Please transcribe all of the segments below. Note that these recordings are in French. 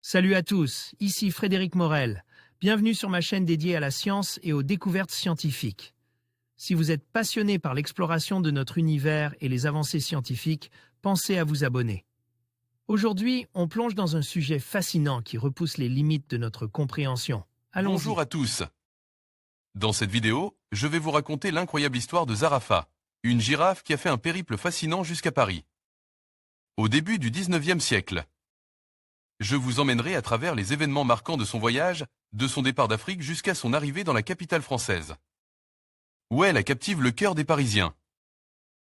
Salut à tous, ici Frédéric Morel. Bienvenue sur ma chaîne dédiée à la science et aux découvertes scientifiques. Si vous êtes passionné par l'exploration de notre univers et les avancées scientifiques, pensez à vous abonner. Aujourd'hui, on plonge dans un sujet fascinant qui repousse les limites de notre compréhension. Allons-y. Bonjour à tous. Dans cette vidéo, je vais vous raconter l'incroyable histoire de Zarafa, une girafe qui a fait un périple fascinant jusqu'à Paris. Au début du 19e siècle, je vous emmènerai à travers les événements marquants de son voyage, de son départ d'Afrique jusqu'à son arrivée dans la capitale française, où elle captive le cœur des Parisiens.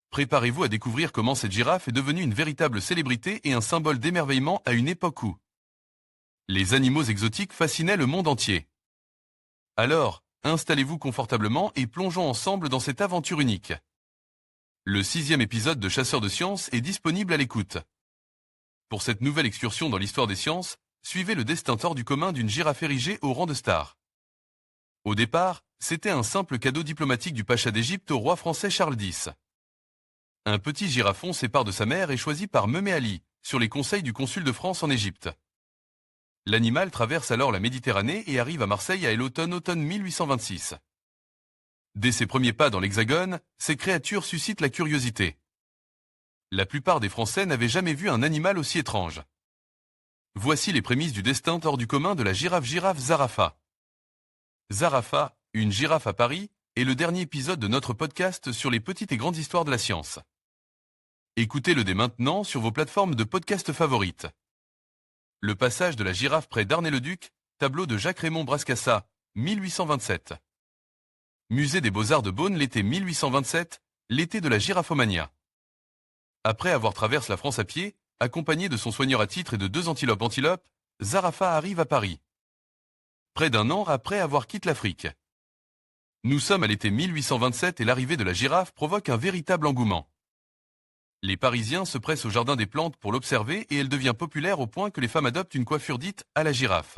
Préparez-vous à découvrir comment cette girafe est devenue une véritable célébrité et un symbole d'émerveillement à une époque où les animaux exotiques fascinaient le monde entier. Alors, installez-vous confortablement et plongeons ensemble dans cette aventure unique. Le 6e épisode de Chasseurs de sciences est disponible à l'écoute. Pour cette nouvelle excursion dans l'histoire des sciences, suivez le destin hors du commun d'une girafe érigée au rang de star. Au départ, c'était un simple cadeau diplomatique du pacha d'Égypte au roi français Charles X. Un petit girafon sépare de sa mère et choisi par Mehmet Ali, sur les conseils du consul de France en Égypte. L'animal traverse alors la Méditerranée et arrive à Marseille à l'automne 1826. Dès ses premiers pas dans l'Hexagone, ces créatures suscitent la curiosité. La plupart des Français n'avaient jamais vu un animal aussi étrange. Voici les prémices du destin hors du commun de la girafe Zarafa. Zarafa, une girafe à Paris, est le dernier épisode de notre podcast sur les petites et grandes histoires de la science. Écoutez-le dès maintenant sur vos plateformes de podcast favorites. Le passage de la girafe près d'Arnay-le-Duc, tableau de Jacques-Raymond Brascassa, 1827. Musée des Beaux-Arts de Beaune l'été 1827, l'été de la Giraphomania. Après avoir traversé la France à pied, accompagné de son soigneur à titre et de 2 antilopes, Zarafa arrive à Paris. Près d'un an après avoir quitté l'Afrique. Nous sommes à l'été 1827 et l'arrivée de la girafe provoque un véritable engouement. Les Parisiens se pressent au jardin des plantes pour l'observer et elle devient populaire au point que les femmes adoptent une coiffure dite à la girafe.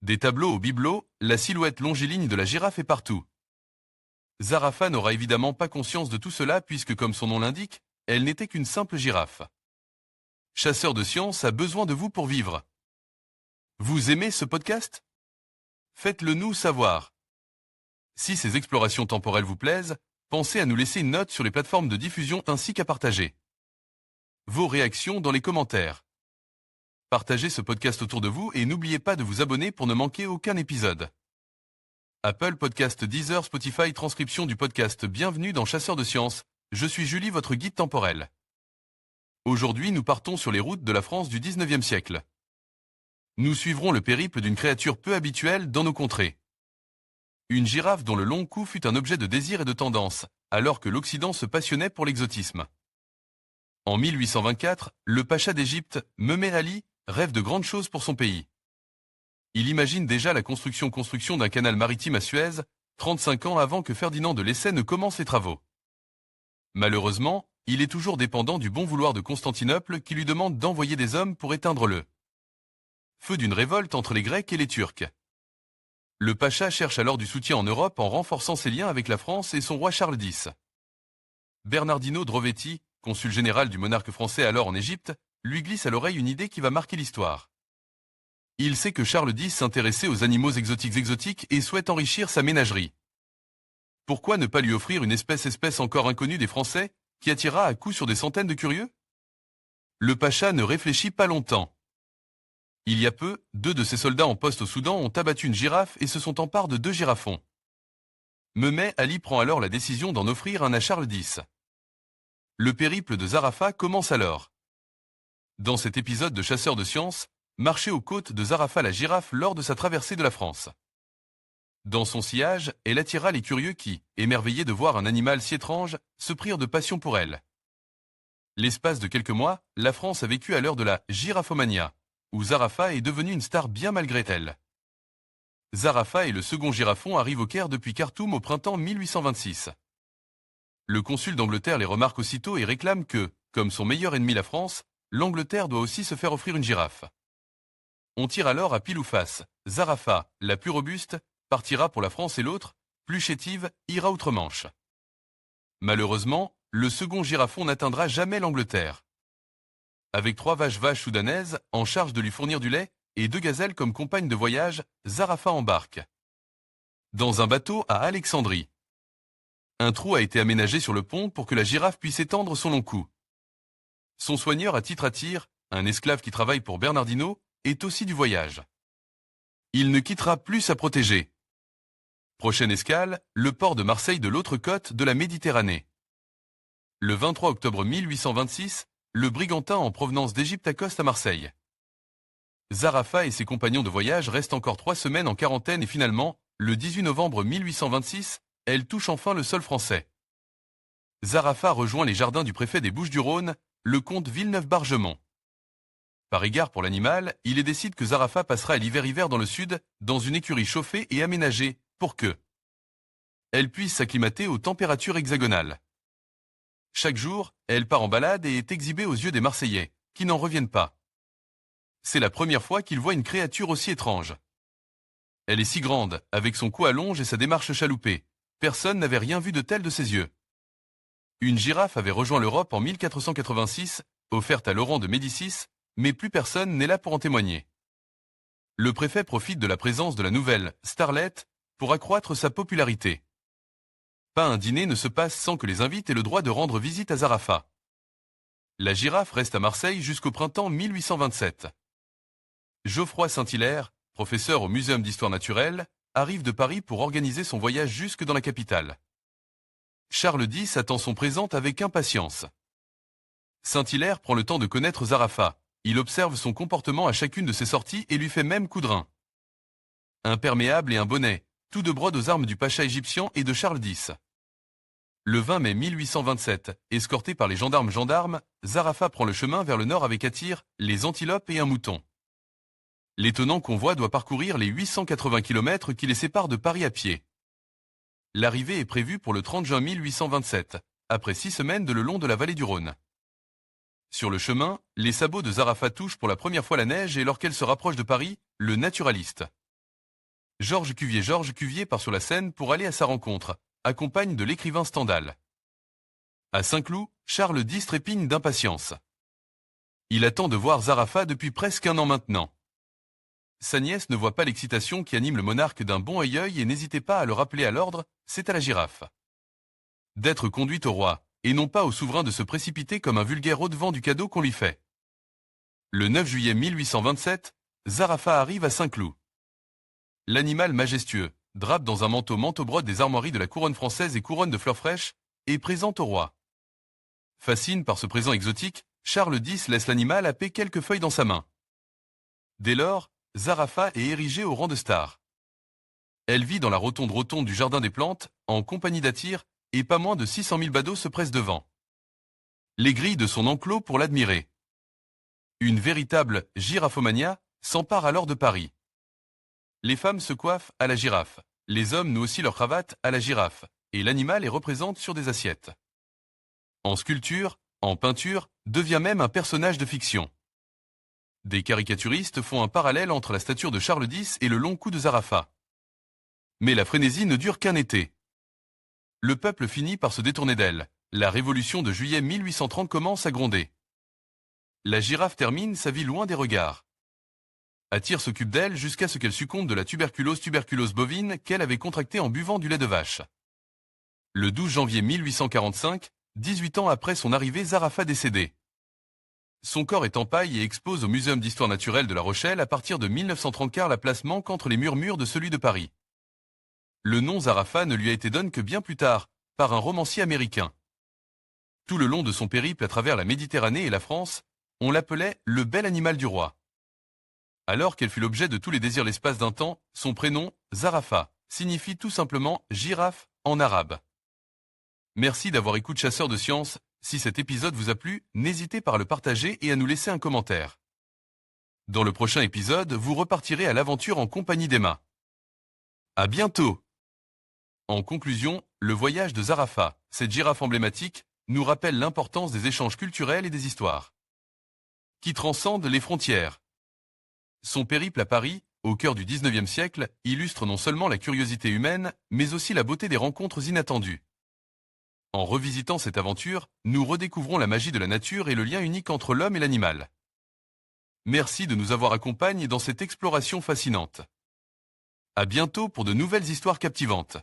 Des tableaux au bibelot, la silhouette longiligne de la girafe est partout. Zarafa n'aura évidemment pas conscience de tout cela puisque, comme son nom l'indique, elle n'était qu'une simple girafe. Chasseur de sciences a besoin de vous pour vivre. Vous aimez ce podcast? Faites-le nous savoir. Si ces explorations temporelles vous plaisent, pensez à nous laisser une note sur les plateformes de diffusion ainsi qu'à partager vos réactions dans les commentaires. Partagez ce podcast autour de vous et n'oubliez pas de vous abonner pour ne manquer aucun épisode. Apple Podcast, Deezer, Spotify, transcription du podcast. Bienvenue dans Chasseurs de sciences. Je suis Julie, votre guide temporel. Aujourd'hui, nous partons sur les routes de la France du 19e siècle. Nous suivrons le périple d'une créature peu habituelle dans nos contrées. Une girafe dont le long cou fut un objet de désir et de tendance, alors que l'Occident se passionnait pour l'exotisme. En 1824, le pacha d'Égypte, Mehmet Ali, rêve de grandes choses pour son pays. Il imagine déjà la construction d'un canal maritime à Suez, 35 ans avant que Ferdinand de Lesseps ne commence les travaux. Malheureusement, il est toujours dépendant du bon vouloir de Constantinople qui lui demande d'envoyer des hommes pour éteindre le feu d'une révolte entre les Grecs et les Turcs. Le pacha cherche alors du soutien en Europe en renforçant ses liens avec la France et son roi Charles X. Bernardino Drovetti, consul général du monarque français alors en Égypte, lui glisse à l'oreille une idée qui va marquer l'histoire. Il sait que Charles X s'intéressait aux animaux exotiques et souhaite enrichir sa ménagerie. Pourquoi ne pas lui offrir une espèce encore inconnue des Français, qui attirera à coup sur des centaines de curieux? Le pacha ne réfléchit pas longtemps. Il y a peu, 2 de ses soldats en poste au Soudan ont abattu une girafe et se sont emparés de 2 girafons. Mehmet Ali prend alors la décision d'en offrir un à Charles X. Le périple de Zarafa commence alors. Dans cet épisode de Chasseurs de sciences, marchez aux côtes de Zarafa la girafe lors de sa traversée de la France. Dans son sillage, elle attira les curieux qui, émerveillés de voir un animal si étrange, se prirent de passion pour elle. L'espace de quelques mois, la France a vécu à l'heure de la Giraphomania, où Zarafa est devenue une star bien malgré elle. Zarafa et le second girafon arrivent au Caire depuis Khartoum au printemps 1826. Le consul d'Angleterre les remarque aussitôt et réclame que, comme son meilleur ennemi la France, l'Angleterre doit aussi se faire offrir une girafe. On tire alors à pile ou face. Zarafa, la plus robuste, partira pour la France et l'autre, plus chétive, ira outre-Manche. Malheureusement, le second girafon n'atteindra jamais l'Angleterre. Avec 3 vaches soudanaises en charge de lui fournir du lait et 2 gazelles comme compagnes de voyage, Zarafa embarque dans un bateau à Alexandrie. Un trou a été aménagé sur le pont pour que la girafe puisse étendre son long cou. Son soigneur à titre à tir, un esclave qui travaille pour Bernardino, est aussi du voyage. Il ne quittera plus sa protégée. Prochaine escale, le port de Marseille de l'autre côte de la Méditerranée. Le 23 octobre 1826, le brigantin en provenance d'Égypte accoste à Marseille. Zarafa et ses compagnons de voyage restent encore 3 semaines en quarantaine et finalement, le 18 novembre 1826, elle touche enfin le sol français. Zarafa rejoint les jardins du préfet des Bouches-du-Rhône, le comte Villeneuve-Bargemont. Par égard pour l'animal, il décide que Zarafa passera l'hiver dans le sud, dans une écurie chauffée et aménagée, pour que elle puisse s'acclimater aux températures hexagonales. Chaque jour, elle part en balade et est exhibée aux yeux des Marseillais, qui n'en reviennent pas. C'est la première fois qu'ils voient une créature aussi étrange. Elle est si grande, avec son cou allonge et sa démarche chaloupée. Personne n'avait rien vu de tel de ses yeux. Une girafe avait rejoint l'Europe en 1486, offerte à Laurent de Médicis, mais plus personne n'est là pour en témoigner. Le préfet profite de la présence de la nouvelle starlet pour accroître sa popularité. Pas un dîner ne se passe sans que les invités aient le droit de rendre visite à Zarafa. La girafe reste à Marseille jusqu'au printemps 1827. Geoffroy Saint-Hilaire, professeur au Muséum d'histoire naturelle, arrive de Paris pour organiser son voyage jusque dans la capitale. Charles X attend son présent avec impatience. Saint-Hilaire prend le temps de connaître Zarafa. Il observe son comportement à chacune de ses sorties et lui fait même coup de rein. Un perméable et un bonnet, tout de brode aux armes du pacha égyptien et de Charles X. Le 20 mai 1827, escorté par les gendarmes, Zarafa prend le chemin vers le nord avec à tir les antilopes et un mouton. L'étonnant convoi doit parcourir les 880 km qui les séparent de Paris à pied. L'arrivée est prévue pour le 30 juin 1827, après 6 semaines de le long de la vallée du Rhône. Sur le chemin, les sabots de Zarafa touchent pour la première fois la neige et lorsqu'elle se rapproche de Paris, le naturaliste Georges Cuvier part sur la Seine pour aller à sa rencontre, accompagne de l'écrivain Stendhal. À Saint-Cloud, Charles X trépigne d'impatience. Il attend de voir Zarafa depuis presque 1 an maintenant. Sa nièce ne voit pas l'excitation qui anime le monarque d'un bon œil et n'hésitait pas à le rappeler à l'ordre, c'est à la girafe d'être conduite au roi, et non pas au souverain de se précipiter comme un vulgaire au-devant du cadeau qu'on lui fait. Le 9 juillet 1827, Zarafa arrive à Saint-Cloud. L'animal majestueux, drape dans un manteau-brode des armoiries de la couronne française et couronne de fleurs fraîches, est présent au roi. Fasciné par ce présent exotique, Charles X laisse l'animal happer quelques feuilles dans sa main. Dès lors, Zarafa est érigée au rang de star. Elle vit dans la rotonde du jardin des plantes, en compagnie d'Atyr, et pas moins de 600 000 badauds se pressent devant les grilles de son enclos pour l'admirer. Une véritable girafomania s'empare alors de Paris. Les femmes se coiffent à la girafe, les hommes nouent aussi leur cravate à la girafe, et l'animal les représente sur des assiettes. En sculpture, en peinture, devient même un personnage de fiction. Des caricaturistes font un parallèle entre la stature de Charles X et le long cou de Zarafa. Mais la frénésie ne dure qu'un été. Le peuple finit par se détourner d'elle. La révolution de juillet 1830 commence à gronder. La girafe termine sa vie loin des regards. Atyr s'occupe d'elle jusqu'à ce qu'elle succombe de la tuberculose bovine qu'elle avait contractée en buvant du lait de vache. Le 12 janvier 1845, 18 ans après son arrivée, Zarafa décédée. Son corps est en paille et expose au Muséum d'histoire naturelle de La Rochelle à partir de 1930 car la place manque entre les murmures de celui de Paris. Le nom Zarafa ne lui a été donné que bien plus tard, par un romancier américain. Tout le long de son périple à travers la Méditerranée et la France, on l'appelait le bel animal du roi. Alors qu'elle fut l'objet de tous les désirs l'espace d'un temps, son prénom, Zarafa, signifie tout simplement girafe en arabe. Merci d'avoir écouté Chasseurs de Sciences. Si cet épisode vous a plu, n'hésitez pas à le partager et à nous laisser un commentaire. Dans le prochain épisode, vous repartirez à l'aventure en compagnie d'Emma. À bientôt! En conclusion, le voyage de Zarafa, cette girafe emblématique, nous rappelle l'importance des échanges culturels et des histoires qui transcendent les frontières. Son périple à Paris, au cœur du XIXe siècle, illustre non seulement la curiosité humaine, mais aussi la beauté des rencontres inattendues. En revisitant cette aventure, nous redécouvrons la magie de la nature et le lien unique entre l'homme et l'animal. Merci de nous avoir accompagnés dans cette exploration fascinante. À bientôt pour de nouvelles histoires captivantes.